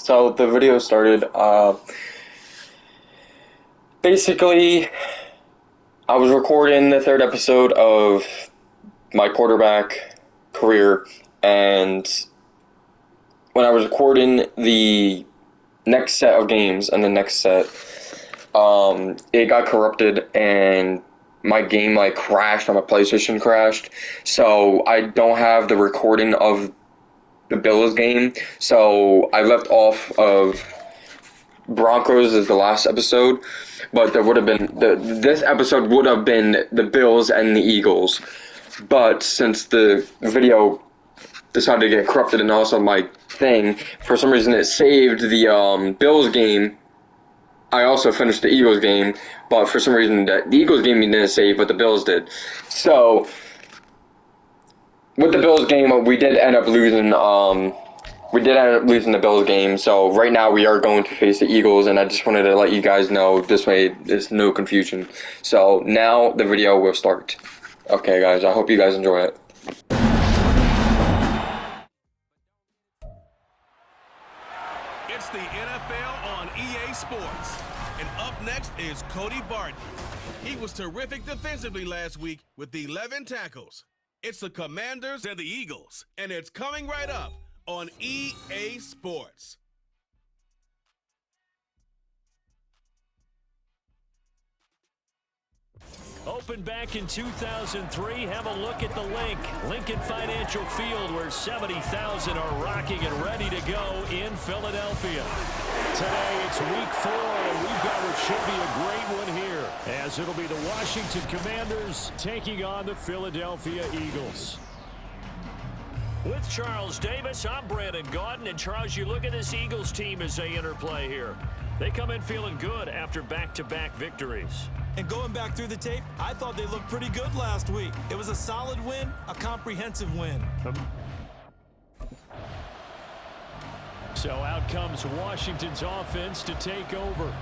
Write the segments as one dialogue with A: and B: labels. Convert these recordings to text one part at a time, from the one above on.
A: So the video started. Basically, I was recording the third episode of my quarterback career, and when I was recording the next set of games and the next set, it got corrupted and my game crashed on my PlayStation crashed. So I don't have the recording of the Bills game. So I left off of Broncos as the last episode, but there would have been this episode would have been the Bills and the Eagles. But since the video decided to get corrupted and also my thing, for some reason it saved the Bills game. I also finished the Eagles game, but for some reason the Eagles game didn't save, but the Bills did. So with the Bills game, we did end up losing. We did end up losing the Bills game. So right now we are going to face the Eagles, and I just wanted to let you guys know this way there's no confusion. So now the video will start. Okay, guys. I hope you guys enjoy it.
B: It's the NFL on EA Sports. And up next is Cody Barton. He was terrific defensively last week with 11 tackles. It's the Commanders and the Eagles, and it's coming right up on EA Sports.
C: Opened back in 2003, have a look at the Lincoln Financial Field, where 70,000 are rocking and ready to go in Philadelphia. Today, it's week 4, and we've got what should be a great one here, as it'll be the Washington Commanders taking on the Philadelphia Eagles. With Charles Davis, I'm Brandon Gaudin, and Charles, you look at this Eagles team as they interplay here. They come in feeling good after back-to-back victories.
D: And going back through the tape, I thought they looked pretty good last week. It was a solid win, a comprehensive win.
C: So out comes Washington's offense to take over.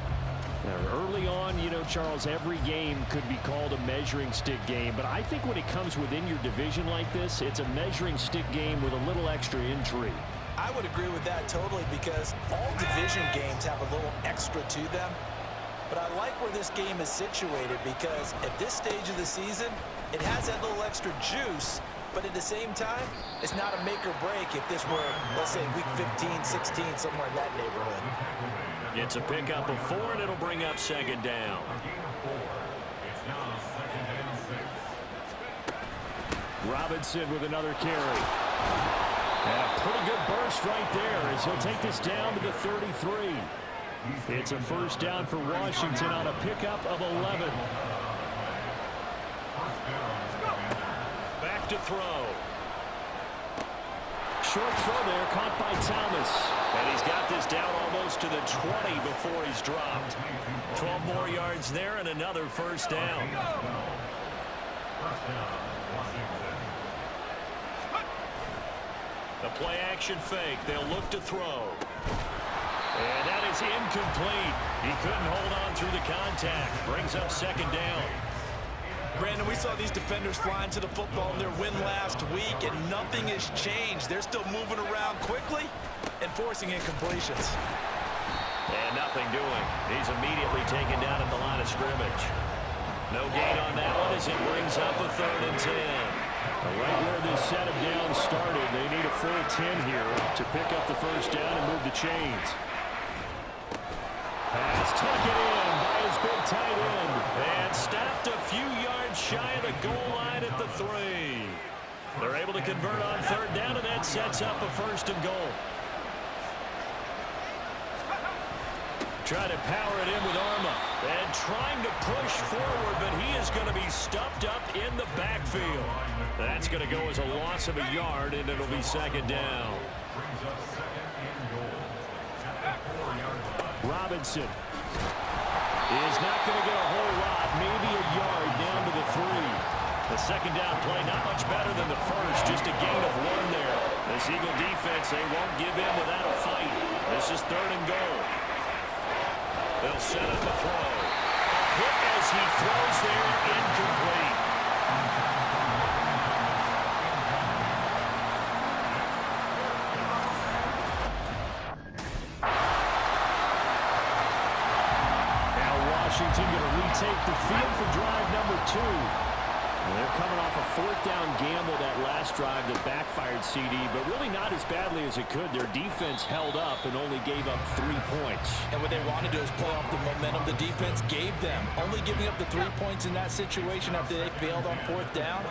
C: Now, early on, Charles, every game could be called a measuring stick game, but I think when it comes within your division like this, it's a measuring stick game with a little extra intrigue.
D: I would agree with that totally, because all division games have a little extra to them. But I like where this game is situated, because at this stage of the season, it has that little extra juice, but at the same time, it's not a make or break if this were, let's say, week 15, 16, somewhere in that neighborhood.
C: It's a pickup of 4, and it'll bring up second down. Robinson with another carry. And a pretty good burst right there as he'll take this down to the 33. It's a first down for Washington on a pickup of 11. Back to throw. Short throw there, caught by Thomas. And he's got this down almost to the 20 before he's dropped. 12 more yards there and another first down. The play action fake. They'll look to throw. And that is incomplete. He couldn't hold on through the contact. Brings up second down.
D: Brandon, we saw these defenders flying to the football in their win last week, and nothing has changed. They're still moving around quickly and forcing incompletions.
C: And nothing doing. He's immediately taken down at the line of scrimmage. No gain on that one as it brings up a 3rd and 10. Right where this set of downs started, they need a full 10 here to pick up the first down and move the chains. Pass taken in by his big tight end. And stopped a few yards shy of the goal line at the 3. They're able to convert on 3rd down, and that sets up a 1st and goal. Trying to power it in with Arma. And trying to push forward, but he is going to be stuffed up in the backfield. That's going to go as a loss of a yard, and it'll be second down. Robinson is not going to get a whole lot, maybe a yard down to the 3. The second down play not much better than the first, just a gain of 1 there. This Eagle defense, they won't give in without a fight. This is 3rd and goal. They'll set up a throw. A hit as he throws there, incomplete. take the field for drive number 2. And they're coming off a 4th down gamble that last drive that backfired CD, but really not as badly as it could. Their defense held up and only gave up 3 points.
D: And what they wanted to do is play off the momentum the defense gave them. Only giving up the 3 points in that situation after they failed on 4th down.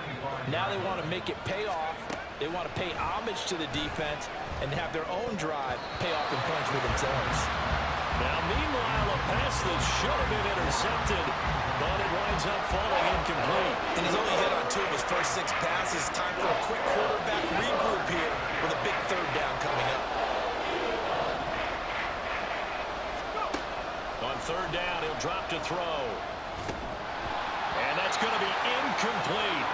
D: Now they want to make it pay off. They want to pay homage to the defense and have their own drive pay off in points for themselves.
C: Now, meanwhile, a pass that should have been intercepted, but it winds up falling incomplete.
D: And he's only hit on 2 of his first 6 passes. Time for a quick quarterback regroup here with a big 3rd down coming up.
C: On 3rd down, he'll drop to throw. And that's going to be incomplete.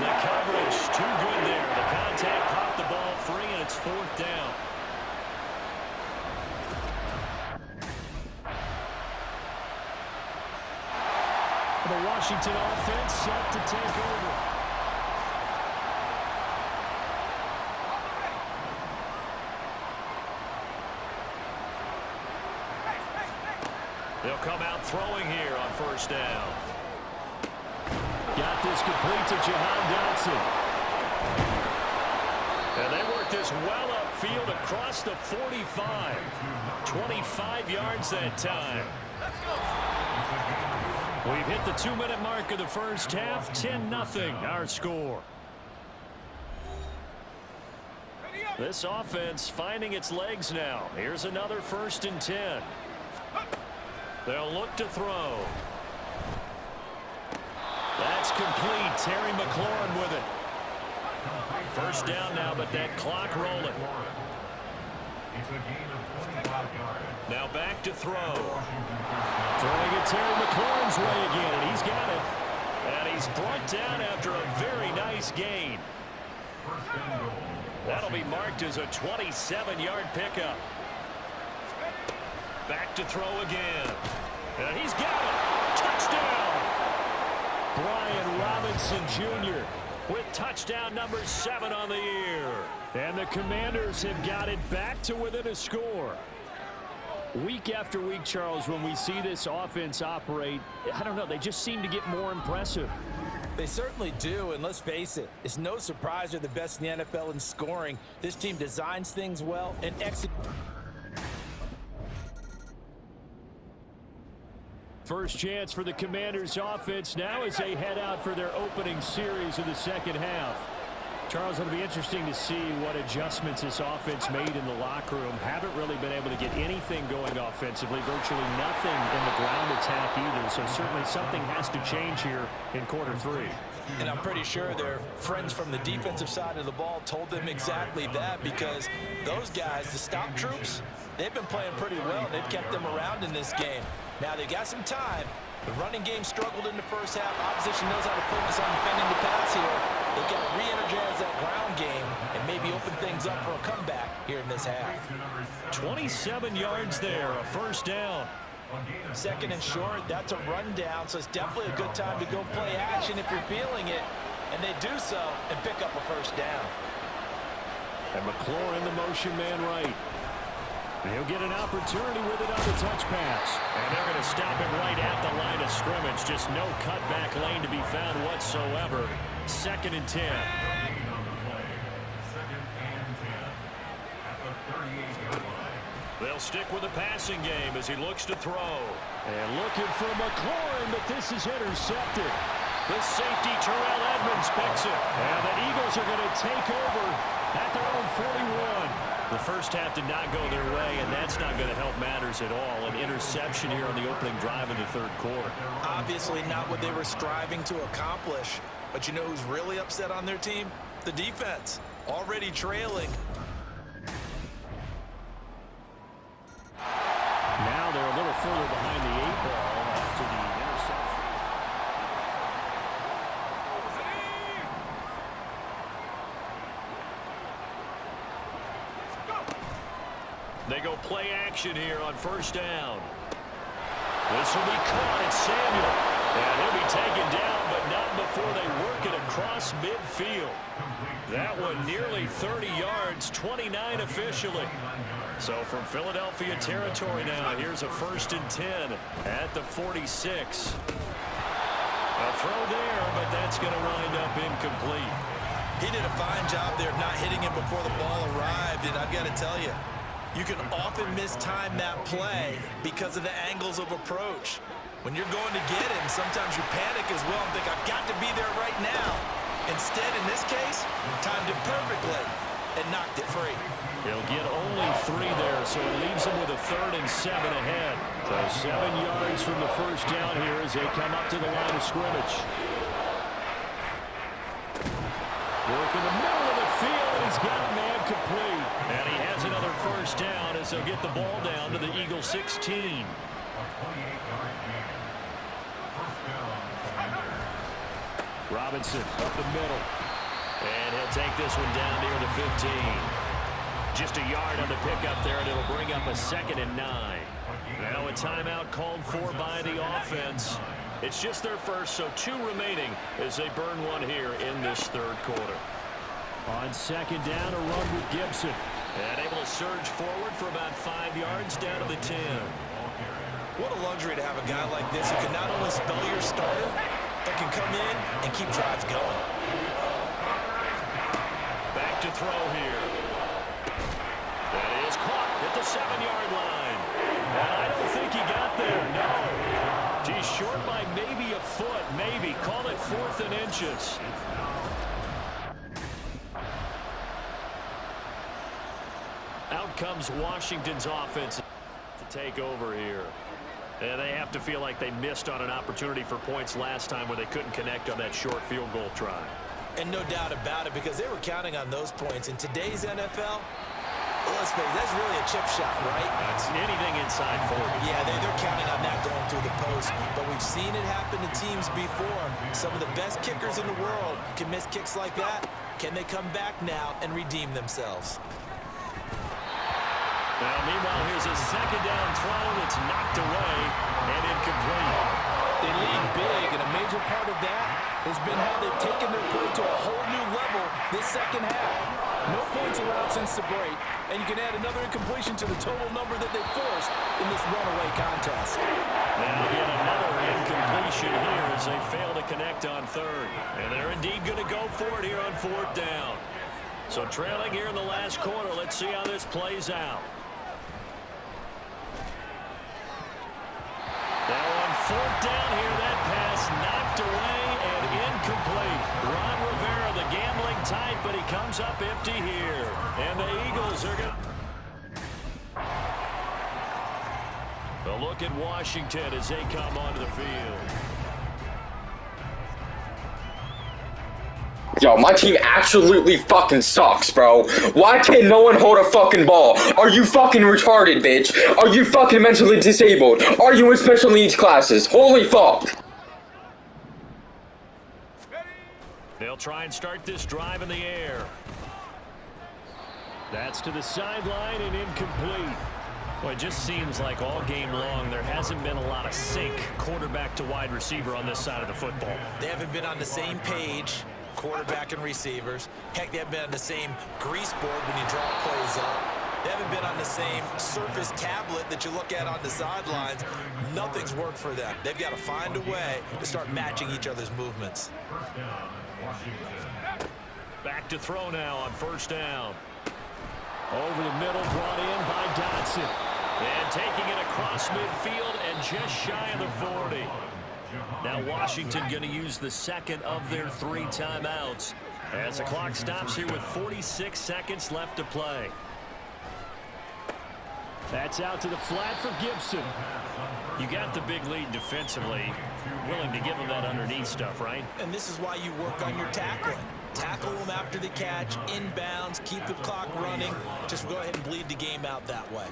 C: The coverage too good there. The contact popped the ball free, and it's 4th down. The Washington offense set to take over. They'll come out throwing here on 1st down. Got this complete to Jahan Dotson. And they work this well upfield across the 45. 25 yards that time. We've hit the 2-minute mark of the first half. 10-0 our score. This offense finding its legs now. Here's another 1st and 10. They'll look to throw. That's complete. Terry McLaurin with it. 1st down now, but that clock rolling. Now back to throw. Throwing it Terry McLaurin's way again, and he's got it. And he's brought down after a very nice gain. That'll be marked as a 27-yard pickup. Back to throw again. And he's got it. Touchdown! Brian Robinson Jr. with touchdown number 7 on the year. And the Commanders have got it back to within a score. Week after week, Charles, when we see this offense operate, I don't know, they just seem to get more impressive.
D: They certainly do, and let's face it, it's no surprise they're the best in the NFL in scoring. This team designs things well and executes.
C: First chance for the Commanders offense now as they head out for their opening series of the second half. Charles, it'll be interesting to see what adjustments this offense made in the locker room. Haven't really been able to get anything going offensively, virtually nothing in the ground attack either. So certainly something has to change here in quarter 3.
D: And I'm pretty sure their friends from the defensive side of the ball told them exactly that, because those guys, the stop troops, they've been playing pretty well. They've kept them around in this game. Now they got some time. The running game struggled in the first half. Opposition knows how to focus on defending the pass here. They've got to re-energize that ground game and maybe open things up for a comeback here in this half.
C: 27 yards there, a 1st down.
D: 2nd and short, that's a rundown, so it's definitely a good time to go play action if you're feeling it. And they do so and pick up a 1st down.
C: And McLaurin, the motion man right. And he'll get an opportunity with it on the touch pass. And they're going to stop him right at the line of scrimmage. Just no cutback lane to be found whatsoever. 2nd and 10. They'll stick with the passing game as he looks to throw. And looking for McLaurin, but this is intercepted. The safety, Terrell Edmonds, picks it. And the Eagles are going to take over at their own 41. The first half did not go their way, and that's not going to help matters at all. An interception here on the opening drive of the 3rd quarter.
D: Obviously not what they were striving to accomplish. But you know who's really upset on their team? The defense, already trailing.
C: Now they're a little further behind the 8 ball after the interception. They go play action here on 1st down. This will be caught at Samuel. And he'll be taken down, but not before they work it across midfield. That one nearly 30 yards, 29 officially. So from Philadelphia territory now, here's a 1st and 10 at the 46. A throw there, but that's going to wind up incomplete.
D: He did a fine job there of not hitting him before the ball arrived, and I've got to tell you, you can often mistime that play because of the angles of approach. When you're going to get him, sometimes you panic as well and think, I've got to be there right now. Instead, in this case, timed it perfectly and knocked it free.
C: He'll get only 3 there, so it leaves him with a 3rd and 7 ahead. So 7 yards from the first down here as they come up to the line of scrimmage. Work in the middle of the field, and he's got a man complete. And he has another first down as they'll get the ball down to the Eagles 16. Robinson up the middle. And he'll take this one down near the 15. Just a yard on the pickup there, and it'll bring up a 2nd and 9. Now a timeout called for by the offense. It's just their first, so 2 remaining as they burn one here in this 3rd quarter. On 2nd down, a run with Gibson. And able to surge forward for about 5 yards down to the 10.
D: What a luxury to have a guy like this who can not only spell your starter, but can come in and keep drives going.
C: Back to throw here. That is caught at the 7-yard line. And I don't think he got there, no. He's short by maybe a foot, maybe. Call it 4th and inches. Out comes Washington's offense to take over here. And they have to feel like they missed on an opportunity for points last time when they couldn't connect on that short field goal try.
D: And no doubt about it, because they were counting on those points. In today's NFL, let's face it, that's really a chip shot, right?
C: That's anything inside 40.
D: Yeah, they're counting on that going through the post. But we've seen it happen to teams before. Some of the best kickers in the world can miss kicks like that. Can they come back now and redeem themselves?
C: Now, meanwhile, here's a 2nd down throw that's knocked away and incomplete.
D: They lead big, and a major part of that has been how they've taken their play to a whole new level this second half. No points allowed since the break, and you can add another incompletion to the total number that they forced in this runaway contest.
C: Now yet another incompletion here as they fail to connect on 3rd. And they're indeed going to go for it here on 4th down. So trailing here in the last quarter, let's see how this plays out. Now on 4th down here, that pass knocked away and incomplete. Ron Rivera, the gambling type, but he comes up empty here. And the Eagles are going to... A look at Washington as they come onto the field.
A: Yo, my team absolutely fucking sucks, bro. Why can no one hold a fucking ball? Are you fucking retarded, bitch? Are you fucking mentally disabled? Are you in special needs classes? Holy fuck.
C: They'll try and start this drive in the air. That's to the sideline and incomplete. Well, it just seems like all game long there hasn't been a lot of sync quarterback to wide receiver on this side of the football.
D: They haven't been on the same page, quarterback and receivers. Heck, they haven't been on the same grease board when you draw plays up. They haven't been on the same surface tablet that you look at on the sidelines. Nothing's worked for them. They've got to find a way to start matching each other's movements.
C: Back to throw now on 1st down. Over the middle, brought in by Dotson. And taking it across midfield and just shy of the 40. Now Washington going to use the 2nd of their 3 timeouts as the clock stops here with 46 seconds left to play. That's out to the flat for Gibson. You got the big lead defensively. Willing to give them that underneath stuff, right?
D: And this is why you work on your tackling. Tackle them after the catch, inbounds, keep the clock running. Just go ahead and bleed the game out that way.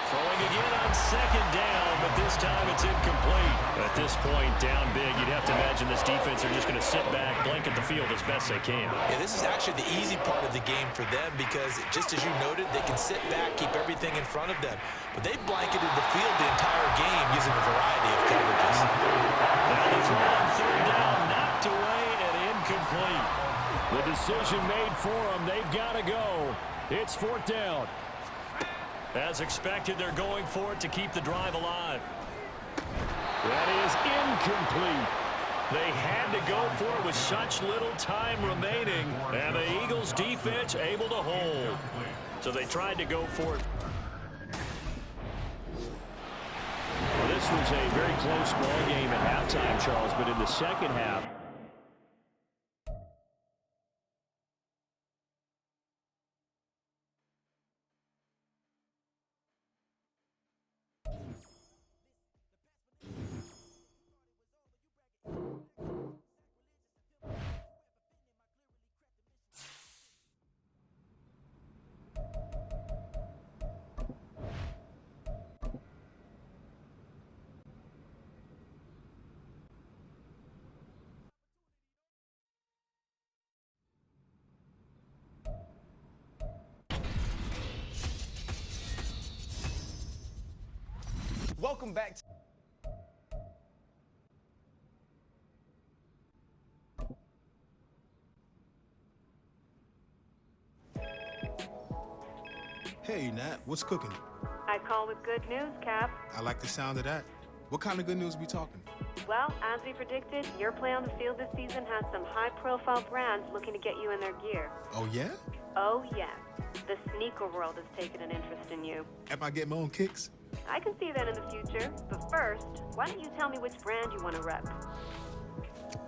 C: Throwing again on 2nd down, but this time it's incomplete. At this point, down big, you'd have to imagine this defense are just going to sit back, blanket the field as best they can.
D: Yeah, this is actually the easy part of the game for them because, just as you noted, they can sit back, keep everything in front of them. But they've blanketed the field the entire game using a variety of coverages.
C: Now the throw on 3rd down, knocked away and incomplete. The decision made for them. They've got to go. It's 4th down. As expected, they're going for it to keep the drive alive. That is incomplete. They had to go for it with such little time remaining, and the Eagles defense able to hold. So they tried to go for it. Well, this was a very close ball game at halftime, Charles, but in the second half,
E: Welcome back.
F: Hey, Nat, what's cooking?
G: I call with good news, Cap.
F: I like the sound of that. What kind of good news we talking?
G: Well, as we predicted, your play on the field this season has some high-profile brands looking to get you in their gear.
F: Oh, yeah?
G: Oh, yes. The sneaker world has taken an interest in you.
F: Am I getting my own kicks?
G: I can see that in the future. But first, why don't you tell me which brand you want to rep?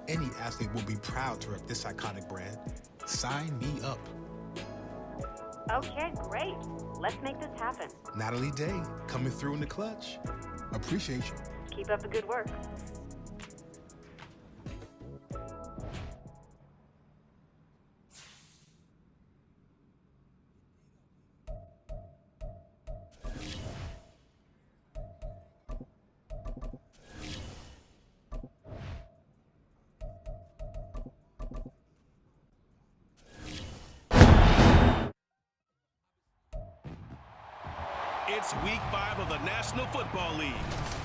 F: Any athlete will be proud to rep this iconic brand. Sign me up.
G: Okay, great. Let's make this happen.
F: Natalie Day, coming through in the clutch. Appreciate you.
G: Keep up the good work.
B: It's week 5 of the National Football League.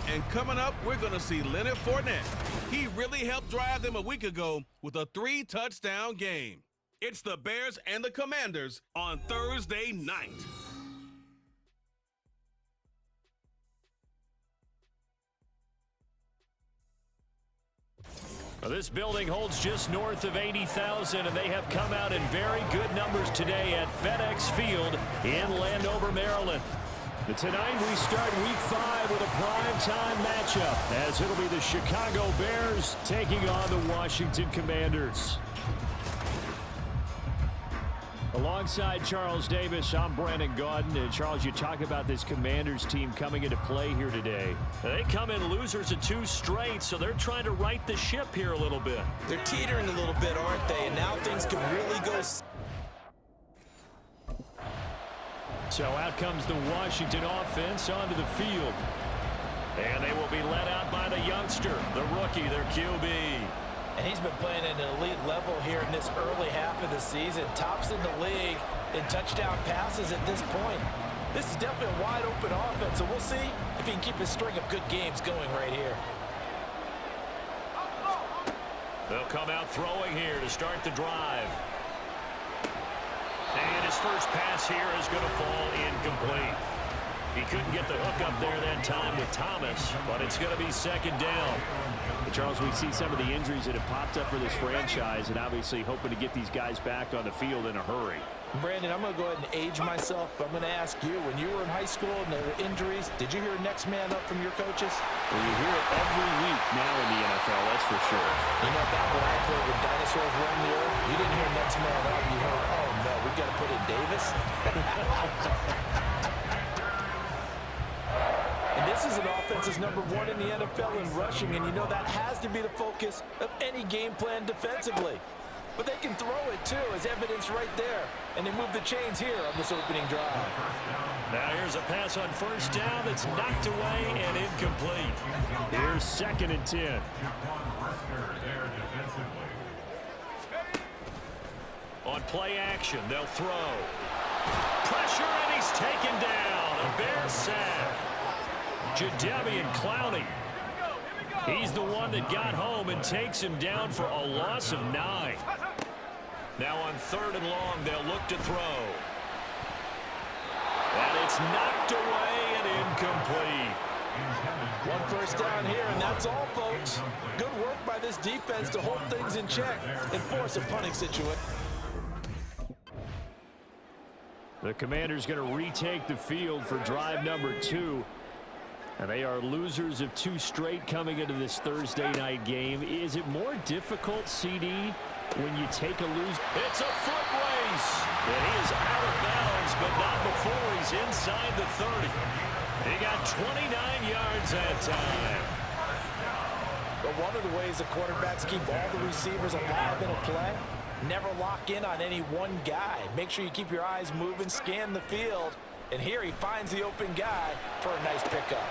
B: And coming up, we're going to see Leonard Fournette. He really helped drive them a week ago with a 3-touchdown game. It's the Bears and the Commanders on Thursday night.
C: well, this building holds just north of 80,000, and they have come out in very good numbers today at FedEx Field in Landover, Maryland. But tonight we start week 5 with a primetime matchup, as it'll be the Chicago Bears taking on the Washington Commanders. Alongside Charles Davis, I'm Brandon Gaudin. And Charles, you talk about this Commanders team coming into play here today. They come in losers of 2 straight, so they're trying to right the ship here a little bit.
D: They're teetering a little bit, aren't they? And now things could really go.
C: So out comes the Washington offense onto the field. And they will be led out by the youngster, the rookie, their QB.
D: And he's been playing at an elite level here in this early half of the season. Tops in the league in touchdown passes at this point. This is definitely a wide open offense, so we'll see if he can keep his string of good games going right here.
C: They'll come out throwing here to start the drive. And his first pass here is going to fall incomplete. He couldn't get the hook up there that time with Thomas, but it's going to be second down. But Charles, we see some of the injuries that have popped up for this franchise, and obviously hoping to get these guys back on the field in a hurry.
D: Brandon, I'm going to go ahead and age myself, but I'm going to ask you, when you were in high school and there were injuries, did you hear next man up from your coaches?
C: Well, you hear it every week now in the NFL, that's for sure.
D: You know, back when I played with dinosaurs roam the earth, you didn't hear next man up. You heard, oh, no, we've got to put in Davis. And this is an offense that's number 1 in the NFL in rushing, and you know that has to be the focus of any game plan defensively. But they can throw it, too, as evidence right there. And they move the chains here on this opening drive.
C: Now here's a pass on first down that's knocked away and incomplete. Here's 2nd and 10. On play action, they'll throw. Pressure, and he's taken down. A Bears sack. Jadeveon Clowney. He's the one that got home and takes him down for a loss of 9. Now on 3rd and long, they'll look to throw. And it's knocked away and incomplete.
D: One first down here, and that's all, folks. Good work by this defense to hold things in check and force a punting situation.
C: The Commanders going to retake the field for drive number 2. And they are losers of 2 straight coming into this Thursday night game. Is it more difficult, CD, when you take a lose? It's a foot race. And he is out of bounds, but not before he's inside the 30. He got 29 yards that time.
D: But one of the ways the quarterbacks keep all the receivers alive in a play, never lock in on any one guy. Make sure you keep your eyes moving, scan the field. And here he finds the open guy for a nice pickup.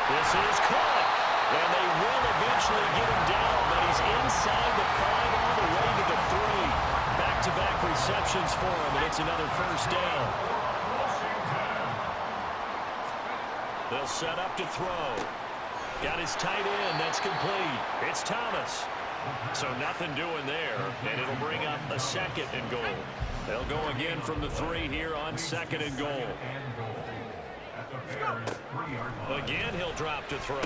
C: This is caught. And they will eventually get him down, but he's inside the 5 all the way to the 3. Back-to-back receptions for him, and it's another first down. They'll set up to throw. Got his tight end. That's complete. It's Thomas. So nothing doing there, and it'll bring up a 2nd and goal. They'll go again from the 3 here on 2nd and goal. Again, he'll drop to throw.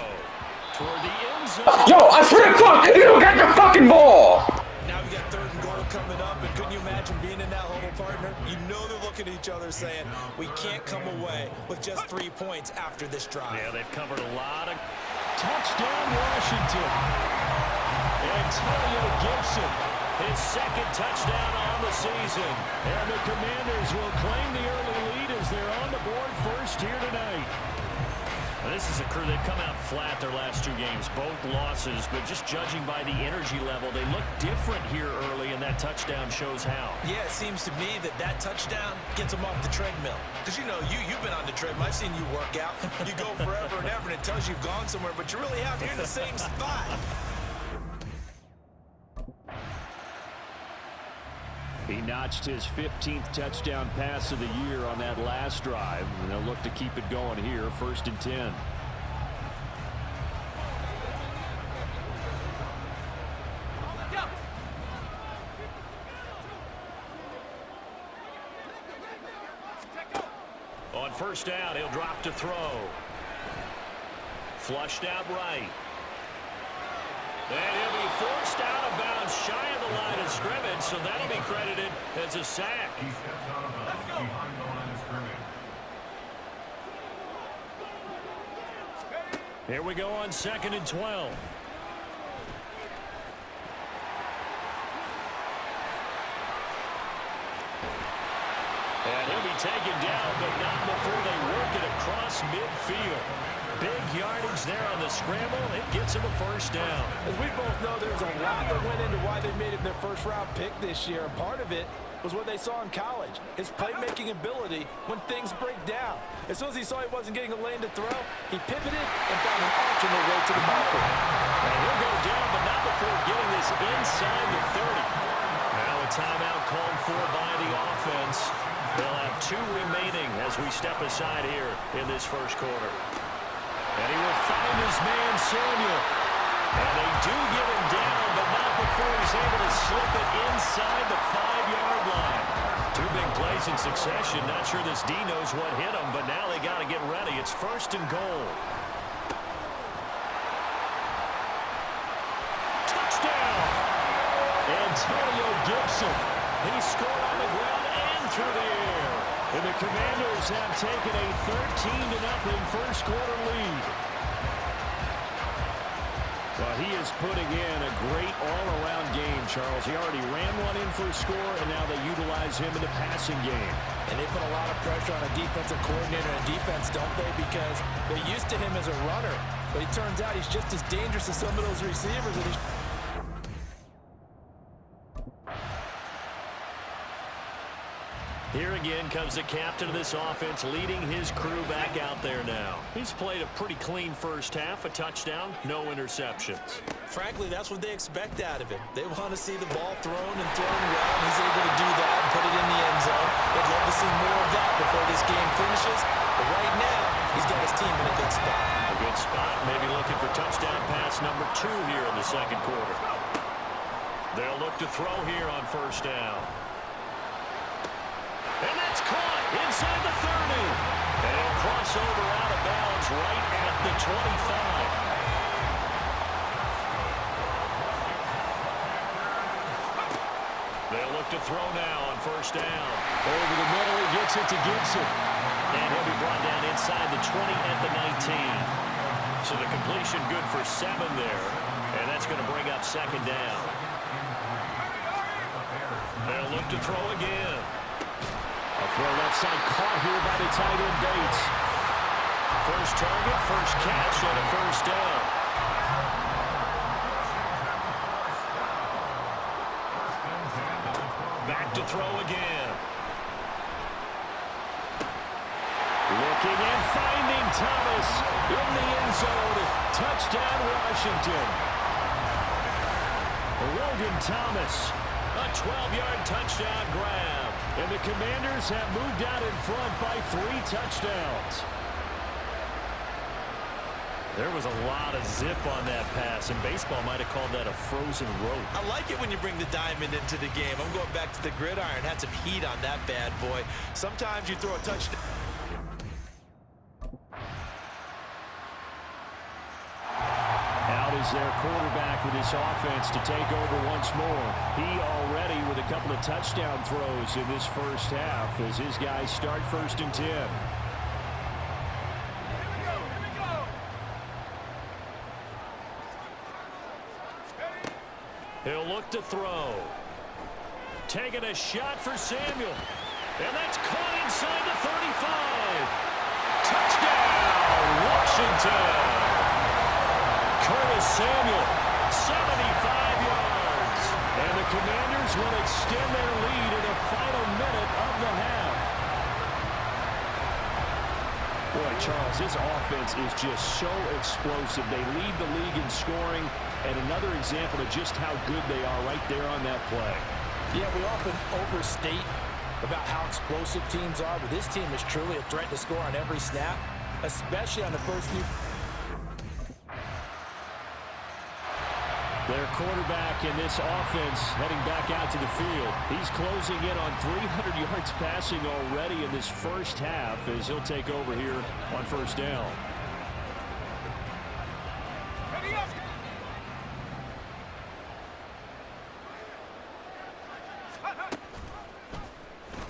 C: Toward the end zone.
A: Yo, I swear to fuck, you don't get the fucking ball!
D: Now we got 3rd and goal coming up, and couldn't you imagine being in that huddle, partner? You know they're looking at each other saying, we can't come away with just 3 points after this drive.
C: Yeah, they've covered a lot of... Touchdown, Washington. Antonio Gibson, his 2nd touchdown on the season. And the Commanders will claim the early lead as they're on the board first here tonight. Well, this is a crew. They've come out flat their last 2 games, both losses, but just judging by the energy level, they look different here early, and that touchdown shows how.
D: Yeah, it seems to me that touchdown gets them off the treadmill. Because, you know, you've been on the treadmill. I've seen you work out. You go forever and ever, and it tells you you've gone somewhere, but you really have. You're in the same spot.
C: He notched his 15th touchdown pass of the year on that last drive, and they'll look to keep it going here, 1st and 10. On 1st down, he'll drop to throw. Flushed out right. And he'll be forced out of bounds shy of the line of scrimmage, so that'll be credited as a sack. Here we go on 2nd and 12. And he'll be taken down, but not before they work it across midfield. Big yardage there on the scramble. It gets him a 1st down.
D: As we both know, there's a lot that went into why they made it their 1st-round pick this year. And part of it was what they saw in college, his playmaking ability when things break down. As soon as he saw he wasn't getting a lane to throw, he pivoted and found an alternate way to the marker.
C: And he'll go down, but not before getting this inside the 30. Now a timeout called for by the offense. They'll have 2 remaining as we step aside here in this 1st quarter. And he will find his man, Samuel. And they do get him down, but not before he's able to slip it inside the 5-yard line. 2 big plays in succession. Not sure this D knows what hit him, but now they got to get ready. It's 1st and goal. Touchdown! Antonio Gibson. He scored on the ground and through the air. And the Commanders have taken a 13-0 1st quarter lead. Well, he is putting in a great all-around game, Charles. He already ran one in for a score, and now they utilize him in the passing game.
D: And they put a lot of pressure on a defensive coordinator and defense, don't they? Because they're used to him as a runner. But it turns out he's just as dangerous as some of those receivers. And
C: Here again comes the captain of this offense, leading his crew back out there now. He's played a pretty clean 1st half, a touchdown, no interceptions.
D: frankly, that's what they expect out of him. They want to see the ball thrown and thrown well, and he's able to do that and put it in the end zone. They'd love to see more of that before this game finishes. But right now, he's got his team in a good spot.
C: A good spot, maybe looking for touchdown pass number 2 here in the 2nd quarter. They'll look to throw here on 1st down. And that's caught inside the 30. And he'll cross over out of bounds right at the 25. They'll look to throw now on first down. Over the middle, he gets it to Gibson. And he'll be brought down inside the 20 at the 19. So the completion good for 7 there. And that's going to bring up second down. They'll look to throw again. A throw left side caught here by the tight end Bates. First target, first catch, and a first down. Back to throw again. Looking and finding Thomas in the end zone. Touchdown, Washington. Logan Thomas, a 12-yard touchdown grab. And the Commanders have moved out in front by 3 touchdowns. There was a lot of zip on that pass, and baseball might have called that a frozen rope.
D: I like it when you bring the diamond into the game. I'm going back to the gridiron. Had some heat on that bad boy. Sometimes you throw a touchdown.
C: Out is their quarterback with his offense to take over once more. He already with a couple of touchdown throws in this first half as his guys start 1st and 10. He'll look to throw. Taking a shot for Samuel. And that's caught inside the 35. Touchdown, Washington. Curtis Samuel, 75 yards. And the Commanders will extend their lead in the final minute of the half. Boy, Charles, this offense is just so explosive. They lead the league in scoring, and another example of just how good they are right there on that play.
D: Yeah, we often overstate about how explosive teams are, but this team is truly a threat to score on every snap, especially on the first few.
C: Their quarterback in this offense heading back out to the field. He's closing in on 300 yards passing already in this first half as he'll take over here on first down.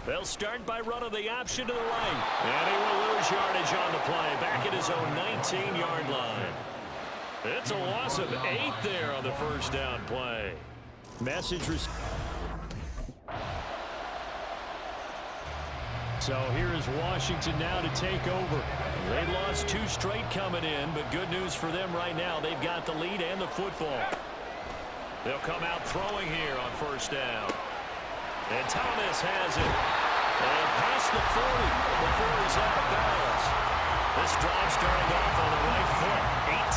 C: They'll start by running the option to the right. And he will lose yardage on the play back at his own 19-yard line. It's a loss of 8 there on the first down play. Message received. So here is Washington now to take over. They lost 2 straight coming in, but good news for them right now. They've got the lead and the football. They'll come out throwing here on first down. And Thomas has it. And past the 40 before he's out of bounds. This drive starting off on the right foot,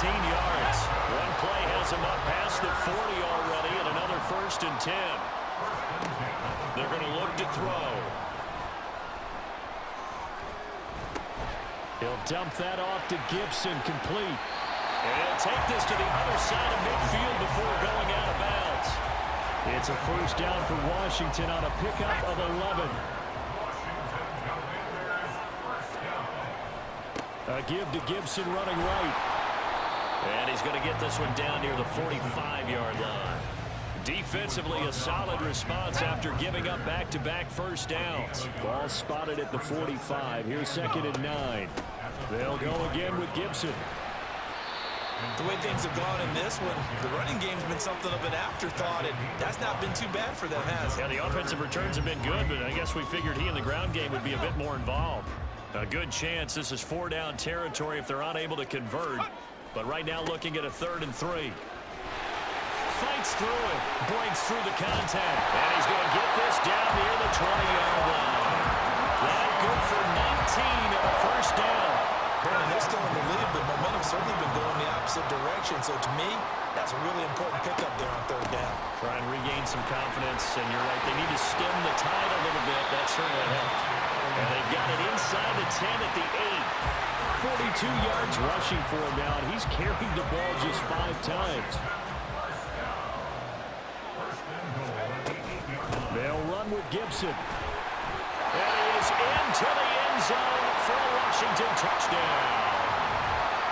C: 18 yards. One play has him up past the 40 already, and another 1st and 10. They're going to look to throw. He'll dump that off to Gibson, complete. And he'll take this to the other side of midfield before going out of bounds. It's a first down for Washington on a pickup of 11. A give to Gibson running right. And he's going to get this one down near the 45-yard line. Defensively, a solid response after giving up back-to-back first downs. Ball spotted at the 45. Here's 2nd and 9. They'll go again with Gibson.
D: The way things have gone in this one, the running game's been something of an afterthought, and that's not been too bad for them, has it?
C: Yeah, the offensive returns have been good, but I guess we figured he in the ground game would be a bit more involved. A good chance this is 4-down territory if they're unable to convert. But right now looking at a 3rd and 3. Fights through it. Breaks through the contact. And he's going to get this down near the 20-yard line. That good for 19 and a first down.
D: Brandon, they're still in the lead, but momentum's certainly been going the opposite direction. So to me, that's a really important pickup there on 3rd down.
C: Try and regain some confidence. And you're right, they need to stem the tide a little bit. That certainly helped. And they've got it inside the 10 at the 8. 42 yards rushing for him now, and he's carried the ball just 5 times. They'll run with Gibson. And he is into the end zone for a Washington touchdown.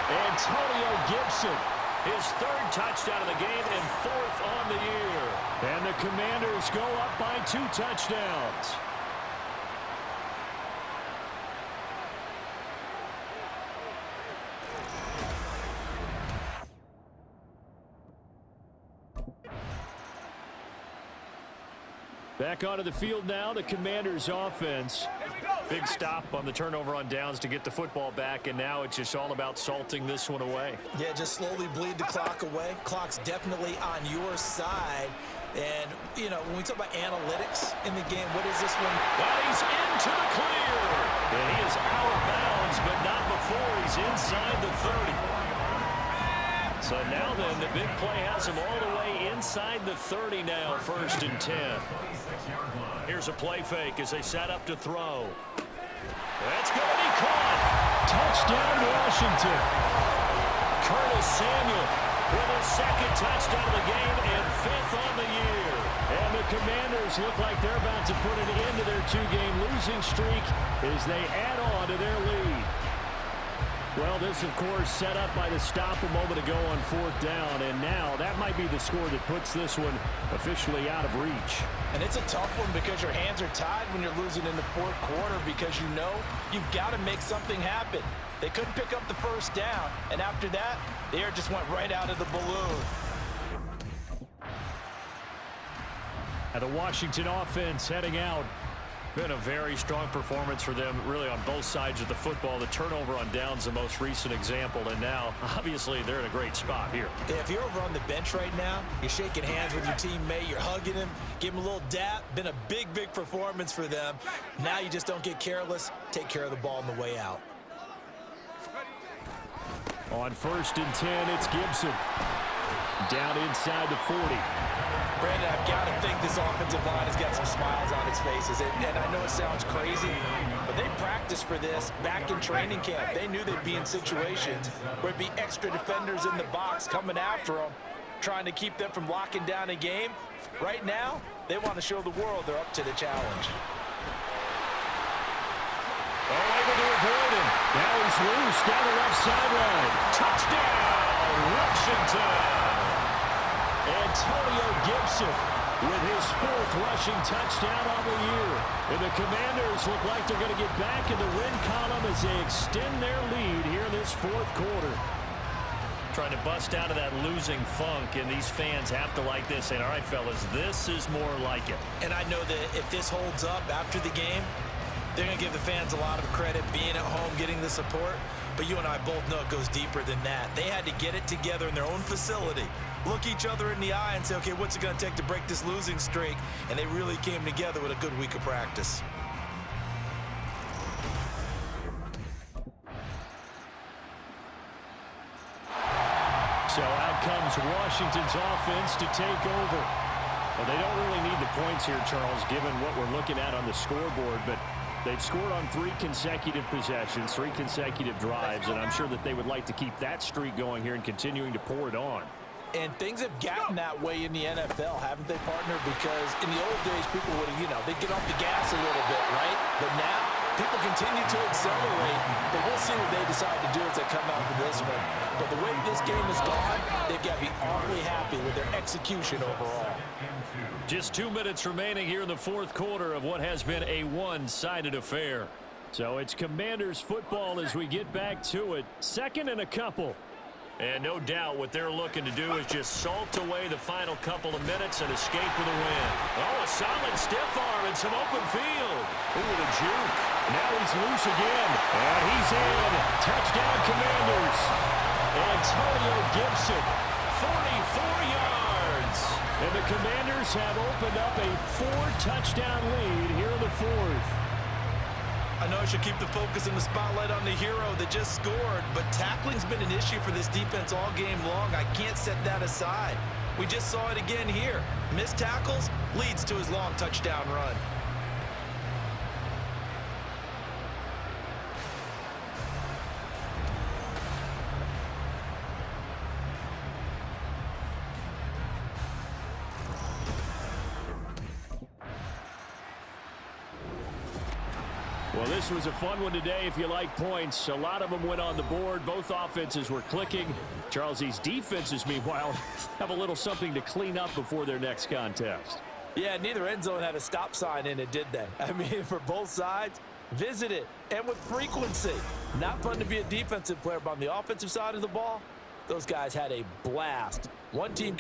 C: Antonio Gibson, his third touchdown of the game and fourth on the year. And the Commanders go up by 2 touchdowns. Back onto the field now, the Commanders offense. Big stop on the turnover on downs to get the football back, and now it's just all about salting this one away.
D: Yeah, just slowly bleed the clock away. Clock's definitely on your side. And, you know, when we talk about analytics in the game, what is this one?
C: Well, he's into the clear. And he is out of bounds, but not before he's inside the 30. So now then, the big play has him all the way inside the 30 now, 1st and 10. Here's a play fake as they set up to throw. That's going to be caught. Touchdown, Washington. Curtis Samuel with his 2nd touchdown of the game and 5th on the year. And the Commanders look like they're about to put an end to their 2-game losing streak as they add on to their lead. Well, this, of course, set up by the stop a moment ago on 4th down, and now that might be the score that puts this one officially out of reach.
D: And it's a tough one because your hands are tied when you're losing in the 4th quarter because you know you've got to make something happen. They couldn't pick up the 1st down, and after that, the air just went right out of the balloon.
C: And the Washington offense heading out. Been a very strong performance for them, really, on both sides of the football. The turnover on downs, the most recent example, and now, obviously, they're in a great spot here.
D: Yeah, if you're over on the bench right now, you're shaking hands with your teammate, you're hugging him, give him a little dap. Been a big, big performance for them. Now you just don't get careless. Take care of the ball on the way out.
C: On 1st and 10, it's Gibson. Down inside the 40.
D: Brandon, I've got to think this offensive line has got some smiles on its faces. And I know it sounds crazy, but they practiced for this back in training camp. They knew they'd be in situations where it'd be extra defenders in the box coming after them, trying to keep them from locking down a game. Right now, they want to show the world they're up to the challenge.
C: Able to avoid him. Now he's loose down the left sideline. Touchdown, Washington. Antonio Gibson with his 4th rushing touchdown on the year. And the Commanders look like they're going to get back in the win column as they extend their lead here in this 4th quarter. Trying to bust out of that losing funk, and these fans have to like this. And all right, fellas, this is more like it.
D: And I know that if this holds up after the game, they're going to give the fans a lot of credit being at home, getting the support. But you and I both know it goes deeper than that. They had to get it together in their own facility, look each other in the eye and say, okay, what's it going to take to break this losing streak? And they really came together with a good week of practice.
C: So out comes Washington's offense to take over. Well, they don't really need the points here, Charles, given what we're looking at on the scoreboard, but they've scored on 3 consecutive possessions, 3 consecutive drives, and I'm sure that they would like to keep that streak going here and continuing to pour it on.
D: And things have gotten that way in the NFL, haven't they, partner? Because in the old days, people would, they'd get off the gas a little bit, right? But now, people continue to accelerate. But we'll see what they decide to do as they come out for this one. But the way this game has gone, they've got to be awfully happy with their execution overall.
C: Just 2 minutes remaining here in the 4th quarter of what has been a one-sided affair. So it's Commanders football as we get back to it. 2nd and a couple. And no doubt what they're looking to do is just salt away the final couple of minutes and escape with a win. Oh, a solid stiff arm and some open field. Ooh, the juke. Now he's loose again. And he's in. Touchdown, Commanders. Antonio Gibson, 44 yards. And the Commanders have opened up a 4-touchdown lead here in the 4th.
D: I know I should keep the focus and the spotlight on the hero that just scored, but tackling's been an issue for this defense all game long. I can't set that aside. We just saw it again here. Missed tackles leads to his long touchdown run.
C: Well, this was a fun one today if you like points. A lot of them went on the board. Both offenses were clicking. Charles, these defenses, meanwhile, have a little something to clean up before their next contest.
D: Yeah, neither end zone had a stop sign in it, did they? I mean, for both sides, visit it, and with frequency. Not fun to be a defensive player, but on the offensive side of the ball, those guys had a blast. One team